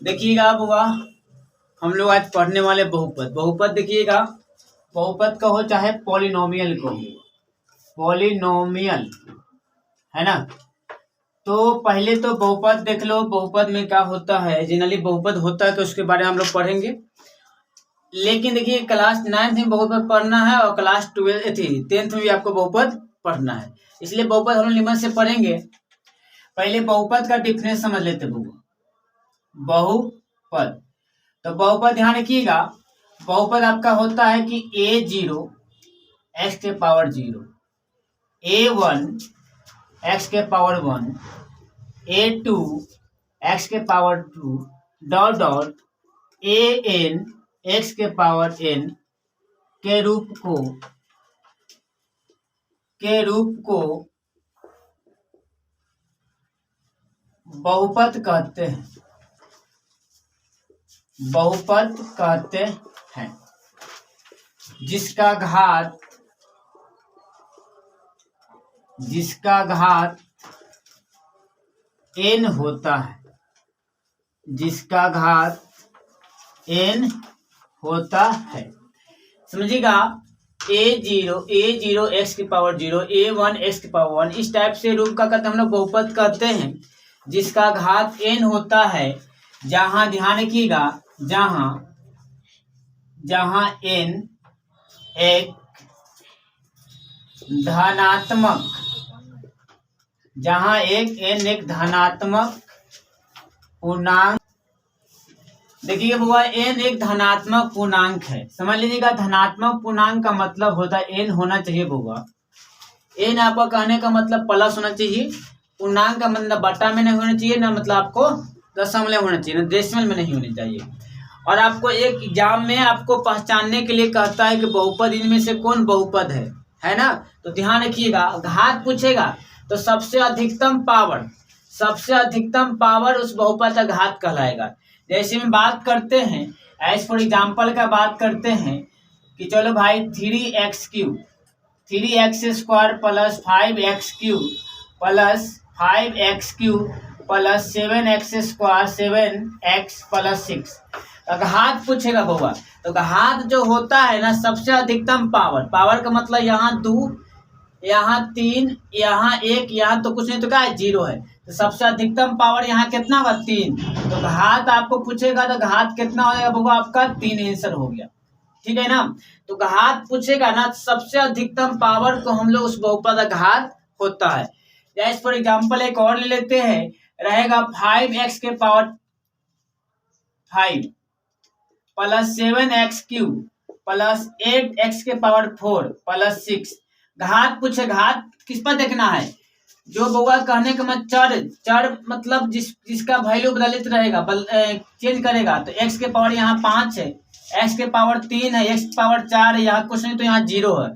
देखिएगा बुआ, हम लोग आज पढ़ने वाले बहुपद। बहुपद देखिएगा, बहुपद का हो चाहे पॉलिनोमियल को, पॉलिनोमियल है ना। तो पहले तो बहुपद देख लो, बहुपद में क्या होता है। जनरली बहुपद होता है तो उसके बारे में हम लोग पढ़ेंगे। लेकिन देखिए क्लास 9th में बहुपद पढ़ना है और क्लास 10th में भी आपको बहुपद पढ़ना है, इसलिए बहुपद हम लोग नियम से पढ़ेंगे। पहले बहुपद का डिफरेंस समझ लेते हैं। बहुपद, तो बहुपद ध्यान रखिएगा, बहुपद आपका होता है कि a0 x के पावर 0, a1 x के पावर 1, a2 x के power 2 dot dot an x के पावर n के रूप को बहुपद कहते हैं। बहुपद कहते हैं जिसका घात n होता है, जिसका घात n होता है। समझिएगा, a0 x की पावर 0, a1 x की पावर 1, इस टाइप से रूप का कहते हम लोग बहुपद कहते हैं जिसका घात n होता है। जहां ध्यान रखिएगा, जहां n एक धनात्मक पूर्णांक, देखिए बुआ n एक धनात्मक पूर्णांक है। समझ लीजिएगा, धनात्मक पूर्णांक का मतलब होता है n होना चाहिए बुआ। n आपका कहने का मतलब प्लस होना चाहिए, पूर्णांक का मतलब बटा में नहीं होना चाहिए, ना मतलब आपको दशमलव होना चाहिए, ना डेसिमल में नहीं होनी चाहिए। और आपको एक एग्जाम में आपको पहचानने के लिए कहता है कि बहुपद इनमें से कौन बहुपद है ना। तो ध्यान रखिएगा, घात पूछेगा तो सबसे अधिकतम पावर उस बहुपद का घात कहलाएगा। जैसे में बात करते हैं, एज फॉर एग्जाम्पल का बात करते हैं कि चलो भाई 3x² plus 5x³ plus 5x³ plus 7x² 7x plus 6, घात पूछेगा बउआ। तो घात जो होता है ना, सबसे अधिकतम पावर का मतलब यहाँ 2, यहाँ 3, यहाँ 1, यहाँ तो कुछ नहीं, तो क्या है 0 है। तो सबसे अधिकतम पावर यहाँ कितना होगा 3। तो घात आपको पूछेगा तो घात कितना हो जाएगा बउआ, आपका 3 आंसर हो गया, ठीक है ना। तो घात पूछेगा ना, सबसे अधिकतम पावर को हम लोग उस बहुपद का घात होता है। जैसे फॉर एग्जाम्पल एक और ले लेते हैं, रहेगा 5x के power 5 plus 7x³ plus 8x के पावर 4 प्लस 6। घात पूछे, घात किस पर देखना है, जो बउआ कहने का मतलब चर मतलब जिसका वैल्यू बदलित रहेगा, चेंज करेगा। तो x के पावर यहाँ 5 है, x के पावर 3 है, x के पावर 4 है, यहाँ कुछ नहीं तो यहाँ 0 है।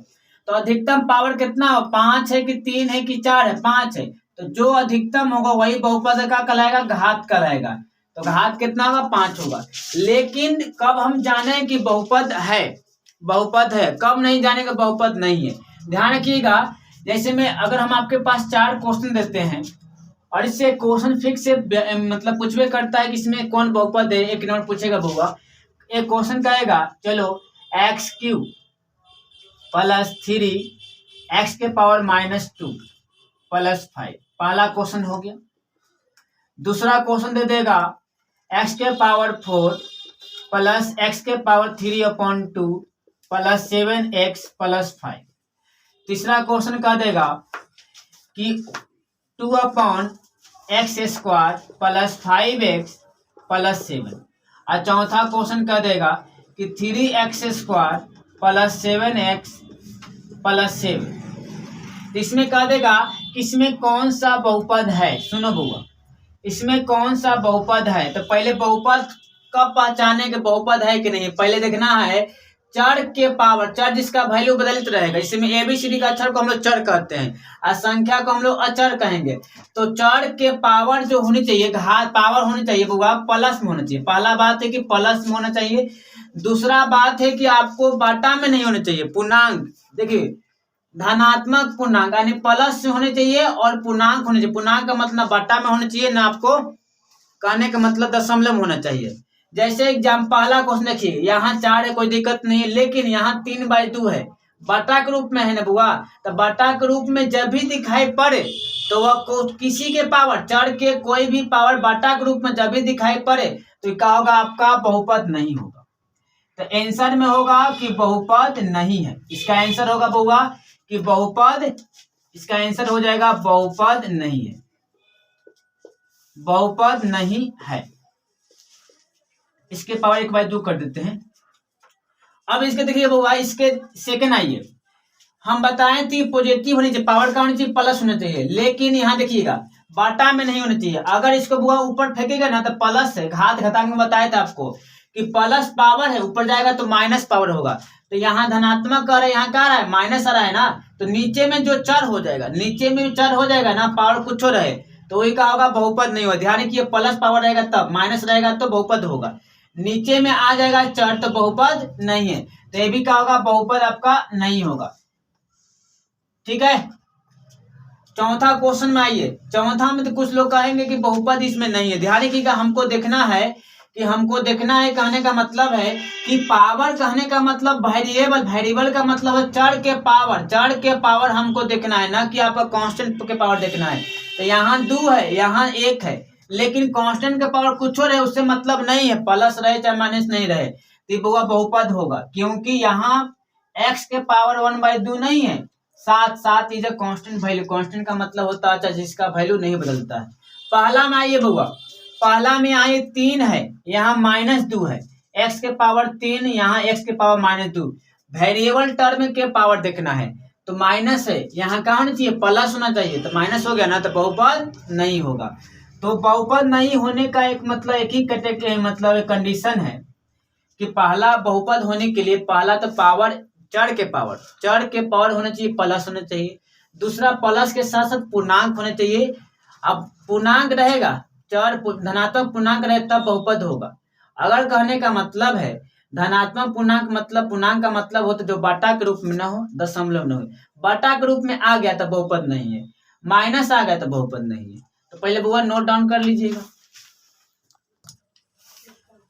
तो अधिकतम पावर कितना हो, 5 है कि 3 है कि 4 है, 5 है। तो जो अधिकतम होगा वही बहुपद का कहलाएगा, घात कहलाएगा। तो घात कितना होगा, 5 होगा। लेकिन कब हम जाने कि बहुपद है, कब नहीं जाने का बहुपद नहीं है, ध्यान रखिएगा। जैसे में अगर हम आपके पास 4 क्वेश्चन देते हैं और इससे क्वेश्चन फिक्स से मतलब पूछवे करता है कि इसमें कौन बहुपद है, एक नंबर पूछेगा बउआ। एक क्वेश्चन कहेगा चलो x³ प्लस 3x के पावर -2 प्लस 5, पहला क्वेश्चन हो गया। दूसरा क्वेश्चन दे देगा x के पावर 4 प्लस x के पावर 3/2 प्लस 7x प्लस 5। तीसरा क्वेश्चन कह देगा कि 2/x² प्लस 5x प्लस 7। और चौथा क्वेश्चन कह देगा कि 3x² प्लस 7x प्लस 7। इसमें कह देगा कि इसमें कौन सा बहुपद है। सुनो बुआ, इसमें कौन सा बहुपद है। तो पहले बहुपद कब पहचाने के बहुपद है कि नहीं, पहले देखना है चर के पावर, चर जिसका वैल्यू बदलित रहेगा। इसमें ABCD का अक्षर को हम लोग चर कहते हैं और संख्या को हम लोग अचर कहेंगे। तो चर के पावर जो होनी चाहिए, घात पावर होनी चाहिए बुआ, प्लस में होना चाहिए। पहला बात है कि प्लस में होना चाहिए। दूसरा बात है कि आपको बाटा में नहीं होना चाहिए, पूर्णांक। देखिए धनात्मक पूर्णांक यानी प्लस से होने चाहिए और पूर्णांक होने चाहिए। पूर्णांक का मतलब बाटा में होना चाहिए, ना आपको कहने का मतलब दशमलव होना चाहिए। जैसे एग्जाम पहला क्वेश्चन देखिए, यहाँ 4 है कोई दिक्कत नहीं है, लेकिन यहाँ 3/2 है, बटा के रूप में है ना बुआ। तो बटा के रूप में जब भी दिखाई पड़े तो वह किसी के पावर, चर के कोई भी पावर बटा के रूप में जब भी दिखाई पड़े तो क्या होगा, आपका बहुपद नहीं होगा। तो आंसर में होगा कि बहुपद नहीं है। इसका आंसर होगा बुआ कि बहुपद, इसका आंसर हो जाएगा बहुपद नहीं है, बहुपद नहीं है। इसके पावर 1/2 कर देते हैं। अब इसके देखिए बुआ, इसके सेकंड आइए, हम बताएं थी पॉजिटिव होनी चाहिए, पावर का होनी चाहिए, प्लस होना चाहिए, लेकिन यहाँ देखिएगा बाटा में नहीं होना चाहिए। अगर इसको बुआ ऊपर फेंकेगा ना तो प्लस है, घात घटांक में बताया था आपको कि प्लस पावर है, ऊपर जाएगा तो माइनस पावर होगा। तो यहाँ धनात्मक आ रहा है, यहाँ क्या आ रहा है, माइनस आ रहा है ना, तो नीचे में जो चर हो जाएगा, नीचे में जो चर हो जाएगा ना, पावर कुछ हो रहे तो वही क्या होगा, बहुपद नहीं होगा। ध्यान रखिए, प्लस पावर रहेगा तब, माइनस रहेगा तो बहुपद होगा। नीचे में आ जाएगा चर तो बहुपद नहीं है, तो ये भी क्या होगा, बहुपद आपका नहीं होगा। ठीक है, चौथा क्वेश्चन में आइए। चौथा में तो कुछ लोग कहेंगे कि बहुपद इसमें नहीं है। ध्यान रखिएगा, हमको देखना है कि हमको देखना है, कहने का मतलब है कि पावर, कहने का मतलब वेरिएबल, वेरिएबल का मतलब है चर के पावर, चर के पावर हमको देखना है, ना कि आपका कांस्टेंट के पावर देखना है। तो यहाँ 2 है, यहाँ 1 है, लेकिन कांस्टेंट के पावर कुछ हो रहे उससे मतलब नहीं है, प्लस रहे चाहे माइनस नहीं रहे, तो बहुपद होगा, क्योंकि यहाँ x के पावर 1/2 नहीं है, साथ is a constant value. Constant का मतलब होता है जिसका वैल्यू नहीं बदलता है। पहला में आइए बुआ, पहला में आइए 3 है, यहाँ -2 है, x के पावर 3, यहाँ x के पावर -2, वेरिएबल टर्म के पावर देखना है तो माइनस है, यहाँ कहाँ होना चाहिए, प्लस होना चाहिए, तो माइनस हो गया ना, तो बहुपद नहीं होगा। तो बहुपद नहीं होने का एक मतलब, एक ही कैटेगरी मतलब एक कंडीशन है कि पहला बहुपद होने के लिए पहला तो पावर, चर के पावर होना चाहिए, प्लस होना चाहिए। दूसरा प्लस के साथ साथ पूर्णांक होना चाहिए। अब पूर्णांक रहेगा, चर धनात्मक पूर्णांक रहे तब बहुपद होगा। अगर कहने का मतलब है धनात्मक पूर्णांक, मतलब पूर्णांक का मतलब हो तो जो बाटा के रूप में ना हो, दशमलव न हो, बाटा के रूप में आ गया तो बहुपद नहीं है, माइनस आ गया तो बहुपद नहीं है। तो पहले बुआ नोट डाउन कर लीजिएगा।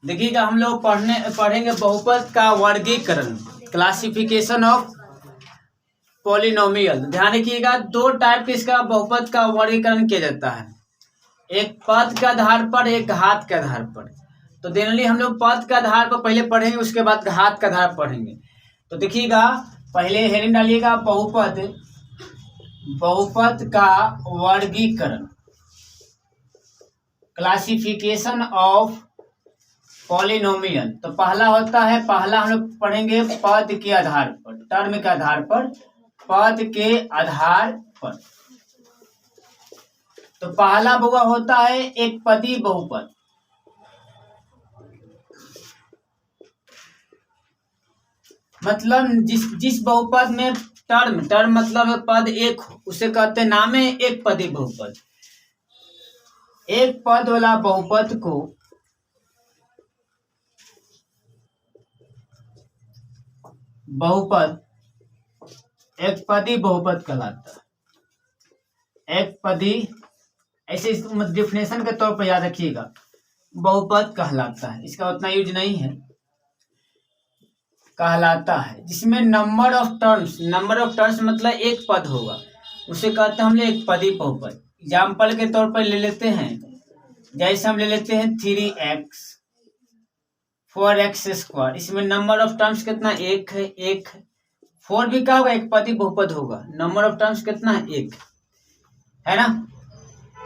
देखिएगा, हम लोग पढ़ेंगे बहुपद का वर्गीकरण, क्लासिफिकेशन ऑफ पॉलिनोमियल। ध्यान रखिएगा, 2 टाइप के इसका बहुपद का वर्गीकरण किया जाता है, एक पद के आधार पर, एक घात के आधार पर। तो जनरली हम लोग पद के आधार पर पहले पढ़ेंगे, उसके बाद घात के आधार पर पढ़ेंगे। तो देखिएगा, पहले हेडिंग डालिएगा बहुपद का वर्गीकरण, क्लासिफिकेशन ऑफ पॉलिनोमियल। तो पहला होता है, पहला हम लोग पढ़ेंगे पद के आधार पर, टर्म के आधार पर, पद के आधार पर। तो पहला बुआ होता है एक पदी बहुपद। मतलब जिस बहुपद में टर्म मतलब पद एक हो, उसे कहते हैं नाम है एक पदी बहुपद। एक पद वाला बहुपद को बहुपद, एक पदी बहुपद कहलाता है। एक पदी, ऐसे डिफिनेशन के तौर पर याद रखिएगा, बहुपद कहलाता है, इसका उतना यूज नहीं है, कहलाता है जिसमें नंबर ऑफ टर्म्स मतलब एक पद होगा, उसे कहते हैं हम लोग एक पदी बहुपद। एग्जाम्पल के तौर पर ले लेते हैं, जैसे हम ले लेते हैं 3x 4x², इसमें नंबर ऑफ टर्म्स कितना, एक है, एक है। 4 भी क्या होगा, एक पदी बहुपद होगा, नंबर ऑफ टर्म्स कितना है, एक है ना।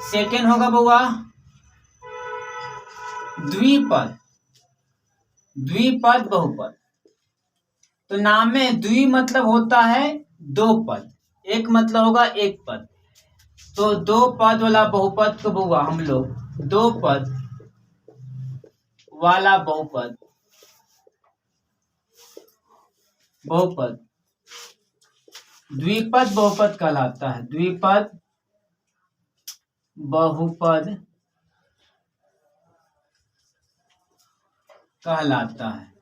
सेकेंड होगा बुआ द्विपद बहुपद। तो नाम में द्वि मतलब होता है 2 पद, एक मतलब होगा एक पद। तो 2 पद वाला बहुपद को बुआ हम लोग 2 पद वाला बहुपद द्विपद बहुपद कहलाता है, द्विपद बहुपद कहलाता है।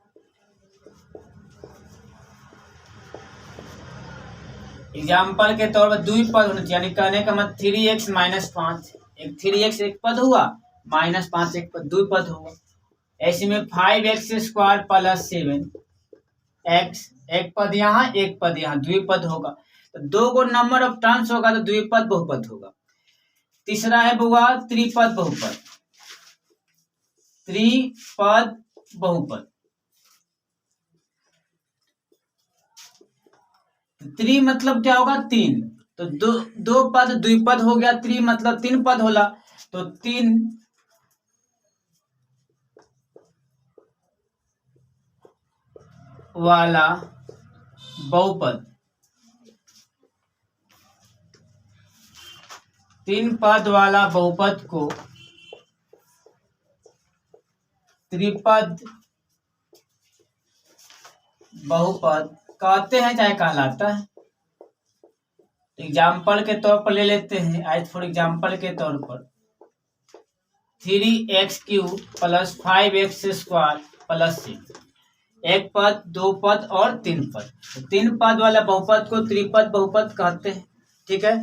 एग्जाम्पल के तौर पर द्विपद होना चाहिए, यानी कहने का मतलब 3x - 5, एक 3x एक पद हुआ -5 एक पद द्विपद होगा। ऐसे में 5x² प्लस 7x, एक पद यहाँ एक पद यहाँ, द्विपद होगा। तो दो गो नंबर ऑफ टर्म्स होगा तो द्विपद बहुपद होगा। तीसरा है बुआ त्रिपद बहुपद। त्रिपद बहुपद, त्रि मतलब क्या होगा? तीन। तो दो पद द्विपद हो गया, त्रि मतलब तीन पद होला। तो तीन वाला बहुपद, तीन पद वाला बहुपद को त्रिपद बहुपद कहते हैं चाहे कहलाता है। एग्जाम्पल के तौर पर ले लेते हैं, आज फॉर एग्जाम्पल के तौर पर 3x³ प्लस 5x² प्लस 6, एक पद, दो पद और तीन पद। तो तीन पद वाला बहुपद को त्रिपद बहुपद कहते हैं। ठीक है,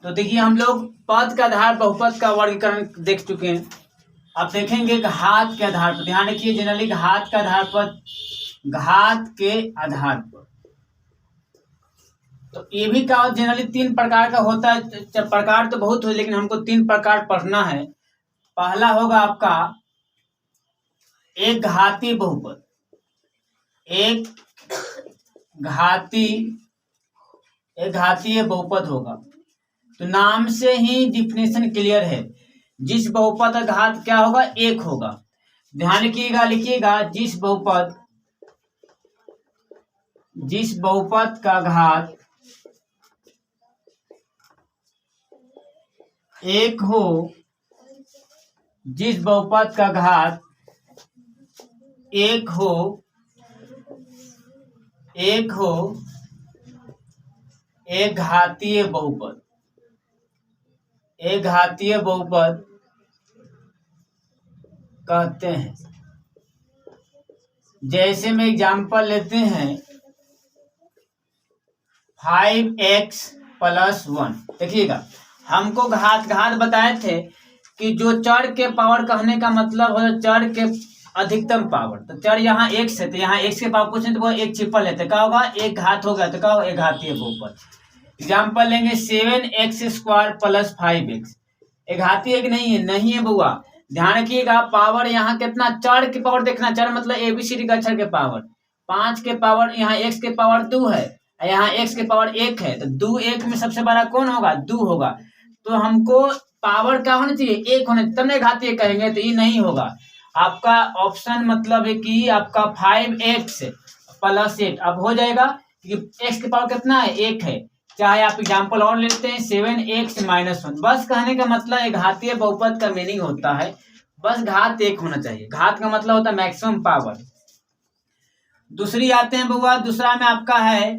तो देखिए हम लोग पद के आधार बहुपद का वर्गीकरण देख चुके हैं। अब देखेंगे घात के आधार पर। ध्यान रखिए, जनरली घात के आधार पर, घात के आधार पर तो ये भी का जनरली तीन प्रकार का होता है। प्रकार तो बहुत हो, लेकिन हमको तीन प्रकार पढ़ना है। पहला होगा आपका एक घातीय बहुपद। एक घातीय बहुपद होगा। तो नाम से ही डिफिनेशन क्लियर है, जिस बहुपद का घात क्या होगा? एक होगा। ध्यान रखिएगा, लिखिएगा जिस बहुपद का घात एक हो, जिस बहुपद का घात एक हो, एक घातीय बहुपद। एक घातीय बहुपद कहते हैं। जैसे में एग्जाम्पल लेते हैं 5x प्लस 1। देखिएगा, हमको घात बताए थे कि जो चर के पावर कहने का मतलब हो चर के अधिकतम पावर। तो चर यहाँ x है, तो यहाँ x के पावर कुछ नहीं तो वो एक छिपल है, तो क्या होगा? एक घात हो गया, तो क्या होगा? एक घातीय बहुपद। एग्जाम्पल लेंगे 7x² प्लस 5x। एक घातीय एक नहीं है बुआ। ध्यान रखिएगा, पावर यहाँ कितना? चर की पावर देखना। चर मतलब ABCD का अक्षर के पावर। 5 के पावर यहाँ x के पावर 2 है, यहाँ x के पावर 1 है। तो 2 1 में सबसे बड़ा कौन होगा? 2 होगा। तो हमको पावर क्या होना चाहिए? 1 होना चाहिए, तब नहीं घातीय कहेंगे। तो ये नहीं होगा आपका ऑप्शन। मतलब है कि आपका 5x प्लस 8 अब हो जाएगा, क्योंकि x के पावर कितना है? 1 है। चाहे आप एग्जाम्पल और लेते हैं 7x माइनस 1। बस कहने का मतलब घातीय बहुपद का मीनिंग होता है बस घात 1 होना चाहिए। घात का मतलब होता है मैक्सिमम पावर। दूसरी आते हैं बुआ, दूसरा में आपका है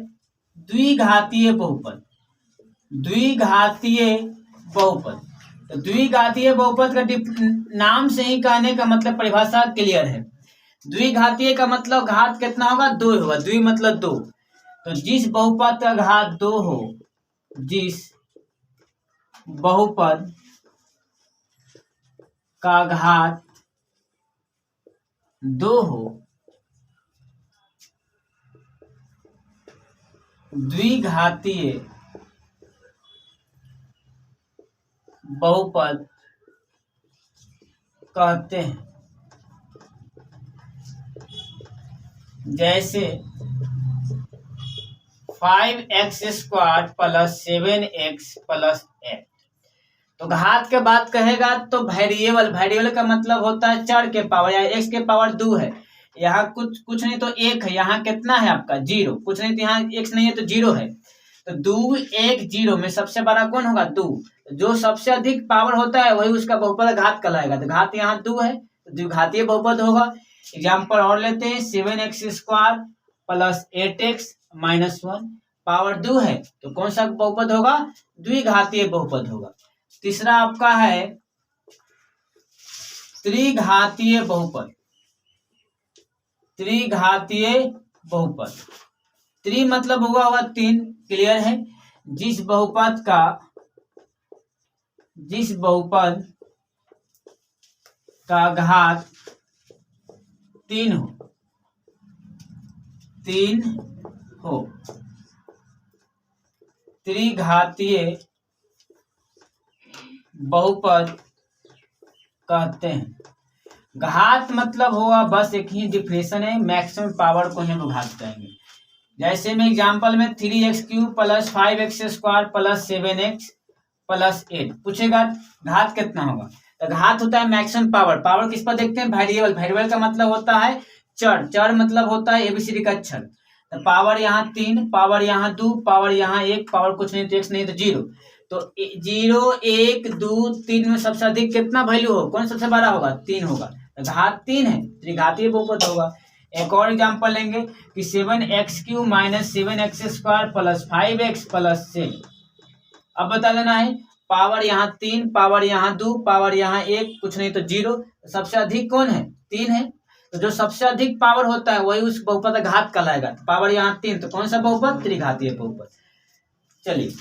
द्विघातीय बहुपद। द्विघातीय बहुपद, तो द्विघातीय बहुपद का नाम से ही कहने का मतलब परिभाषा क्लियर है। द्विघातीय का मतलब घात कितना होगा? 2 होगा। द्वि मतलब 2। तो जिस बहुपद का घात 2 हो, जिस बहुपद का घात 2 हो, द्विघातीय बहुपद कहते हैं। जैसे 5x² प्लस 7x प्लस 8। तो घात के बात कहेगा तो वेरिएबल का मतलब होता है चर के पावर। या x के पावर 2 है, यहाँ कुछ नहीं तो 1 है। यहाँ कितना है आपका? 0। कुछ नहीं तो यहाँ x नहीं है तो 0 है। तो 2 1 0 में सबसे बड़ा कौन होगा? 2। जो सबसे अधिक पावर होता है वही उसका बहुपद घात कहलाएगा। तो घात यहाँ 2 है, तो द्विघातीय बहुपद होगा। एग्जाम्पल और लेते हैं 7x² plus 8x minus 1। Power 2 है तो कौन सा बहुपद होगा? द्विघातीय बहुपद होगा। तीसरा आपका है त्रिघातीय बहुपद। त्रिघातीय बहुपद, त्रि मतलब होगा 3, क्लियर है। जिस बहुपद का जिस बहुपद का घात 3 हो त्रिघातीय बहुपद कहते हैं। घात मतलब होगा बस एक ही डिफिनेशन है, मैक्सिमम पावर को हम घात कहेंगे। जैसे में एग्जांपल में 3x³ plus 5x² plus 7x plus 8 पूछेगा घात कितना होगा, तो घात होता है मैक्सिमम पावर। पावर किस पर देखते हैं, वेरिएबल। वेरिएबल का मतलब होता है चर, चर मतलब होता है एबीसीडी का अक्षर। तो पावर यहाँ 3, पावर यहाँ 2, पावर यहाँ 1, पावर कुछ नहीं तो x नहीं तो 0। तो 0, 1, 2, 3 में सबसे अधिक कितना वैल्यू हो, कौन सबसे बड़ा होगा, 3 होगा। तो घात 3 है, त्रिघातीय बहुपद होगा। एक और एग्जांपल लेंगे कि 7x³ minus 7x² plus 5x plus 7। अब बता देना है पावर यहाँ 3, पावर यहाँ 2, पावर यहाँ 1, कुछ नहीं तो 0। सबसे अधिक कौन है, 3 है। तो जो सबसे अधिक पावर होता है वही उस बहुपद का घात कहलाएगा। पावर यहाँ 3 तो कौन सा बहुपद, त्रिघातीय बहुपद। चलिए